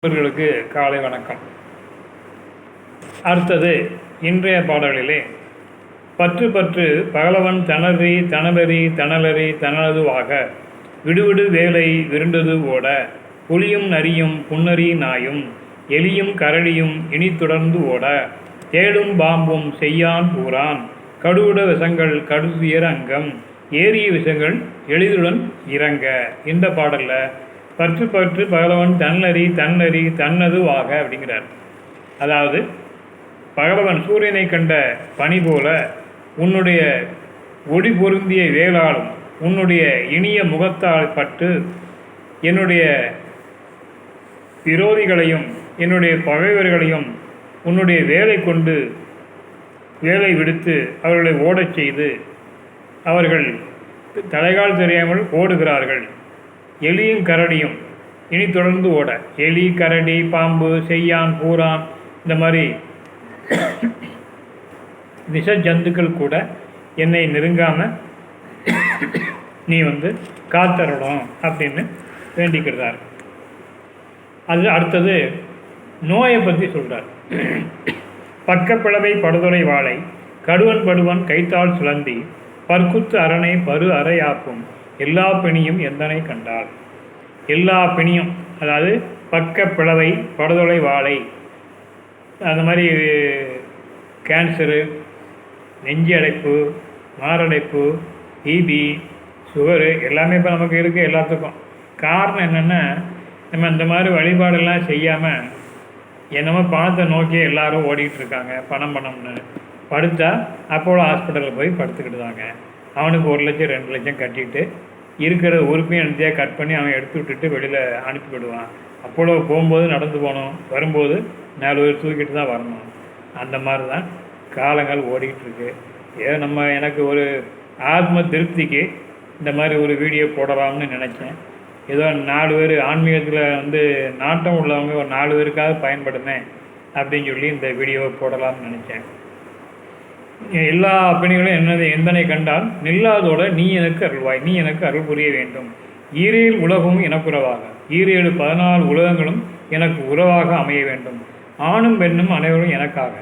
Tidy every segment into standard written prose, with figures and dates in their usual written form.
இவர்களுக்கு காலை வணக்கம். அடுத்தது இன்றைய பாடலிலே பற்று பற்று பகலவன் தணறி தணலறி தணலறி தனதுவாக விடுவிடு வேலை விருண்டது ஓட புலியும் நரியும் புன்னரி நாயும் எலியும் கரடியும் இனி தொடர்ந்து ஓட தேடும் பாம்பும் செய்யான் பூரான் கடுவுட விஷங்கள் கடுதுயர் அங்கம் ஏறிய விஷங்கள் எளிதுடன் இறங்க. இந்த பாடலில் பற்று பற்று பகலவன் தன்னறி தன்னறி தன்னதுவாக அப்படிங்கிறார். அதாவது பகலவன் சூரியனை கண்ட பனி போல உன்னுடைய ஒளி பொருந்திய வேளாலும் உன்னுடைய இனிய முகத்தால் பட்டு என்னுடைய விரோதிகளையும் என்னுடைய பகைவர்களையும் உன்னுடைய வேலை கொண்டு வேலை விடுத்து அவர்களை ஓடச் செய்து அவர்கள் தலைகால் தெரியாமல் ஓடுகிறார்கள். எலியும் கரடியும் இனி தொடர்ந்து ஓட எலி கரடி பாம்பு செய்யான் பூரான் இந்த மாதிரி விஷ ஜந்துக்கள் கூட என்னை நெருங்காமல் நீ காத்தரணும் அப்படின்னு வேண்டிக்கிறார். அது அடுத்தது நோயை பற்றி சொல்கிறார். பக்கப்பிளவை படுதொலை வாழை கடுவன் படுவன் கைத்தால் சுழந்தி பற்குத்து அரணை பரு அறையாக்கும் எல்லா பிணியும் எந்தனை கண்டால். எல்லா பிணியும் அதாவது பக்க பிளவை படுதொலை வாழை அந்த மாதிரி கேன்சரு நெஞ்சு அடைப்பு மாரடைப்பு டிபி சுகரு எல்லாமே இப்போ நமக்கு இருக்குது. எல்லாத்துக்கும் காரணம் என்னென்னா நம்ம இந்த மாதிரி வழிபாடெல்லாம் செய்யாமல் என்னமோ பணத்தை நோக்கி எல்லோரும் ஓடிக்கிட்டு இருக்காங்க. பணம்னு படுத்தா அப்போலோ ஹாஸ்பிட்டலில் போய் படுத்துக்கிட்டு தாங்க. அவனுக்கு 1 லட்சம் 2 லட்சம் கட்டிட்டு இருக்கிற உறுப்பையும் எனத்தையாக கட் பண்ணி அவன் எடுத்து விட்டுட்டு வெளியில் அனுப்பிவிடுவான். அப்போலோ போகும்போது நடந்து போகணும், வரும்போது 4 பேர் தூக்கிட்டு தான் வரணும். அந்த மாதிரி தான் காலங்கள் ஓடிக்கிட்டு இருக்கு. எனக்கு ஒரு ஆத்ம திருப்திக்கு இந்த மாதிரி ஒரு வீடியோ போடலாம்னு நினச்சேன். ஏதோ 4 பேர் ஆன்மீகத்தில் நாட்டம் உள்ளவங்க ஒரு 4 பேருக்காக பயன்படுமே அப்படின்னு சொல்லி இந்த வீடியோவை போடலாம்னு நினச்சேன். எல்லா பிணிகளும் எந்தனை கண்டால் நில்லாதோட நீ எனக்கு அருள்வாய், நீ எனக்கு அருள் புரிய வேண்டும். 7 உலகமும் எனக்குறவாக 7 14 உலகங்களும் எனக்கு உறவாக அமைய வேண்டும். ஆணும் பெண்ணும் அனைவரும் எனக்காக,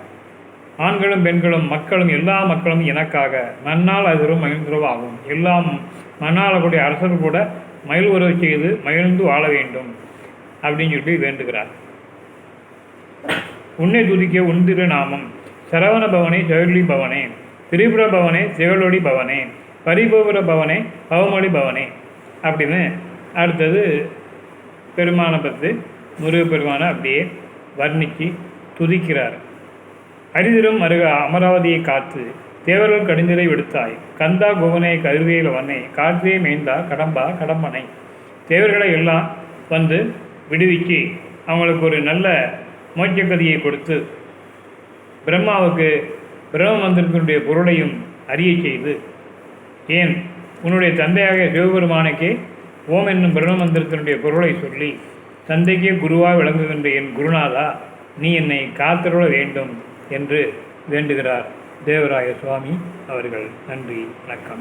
ஆண்களும் பெண்களும் மக்களும் எல்லா மக்களும் எனக்காக மண்ணால் அதிரும் மகிழ்ந்துறவாகும். எல்லாம் மண்ணால் கூடிய அரசர் கூட மகிழ் உறவு செய்து மகிழ்ந்து வாழ வேண்டும் அப்படின்னு சொல்லி வேண்டுகிறார். உன்னை துதிக்க உந்திரு நாமம் சரவண பவனே ஜெயலி பவனே திரிபுர பவனே ஜெகலொடி பவனே பரிபுர பவனே பவமொழி பவனே அப்படின்னு அடுத்தது பெருமானை பற்றி முருகப்பெருமானை அப்படியே வர்ணித்து துதிக்கிறார். அரிதிரும் அமராவதியை காத்து தேவர்கள் கடிந்தலை விடுத்தாய் கந்தா குவனை கருவியில் வண்ணே காற்றியை மேய்ந்தா கடம்பா கடம்பனை. தேவர்களை எல்லாம் விடுவிச்சு அவங்களுக்கு ஒரு நல்ல மோட்சக்கதியை கொடுத்து பிரம்மாவுக்கு பிரம்ம மந்திரத்தினுடைய பொருளையும் அறிய செய்து ஏன் உன்னுடைய தந்தையாக சிவபெருமானுக்கே ஓம் என்னும் பிரம்ம மந்திரத்தினுடைய பொருளை சொல்லி தந்தைக்கே குருவாக விளங்குகின்ற என் குருநாதா நீ என்னை காத்தருள வேண்டும் என்று வேண்டுகிறார் தேவராய சுவாமி அவர்கள். நன்றி, வணக்கம்.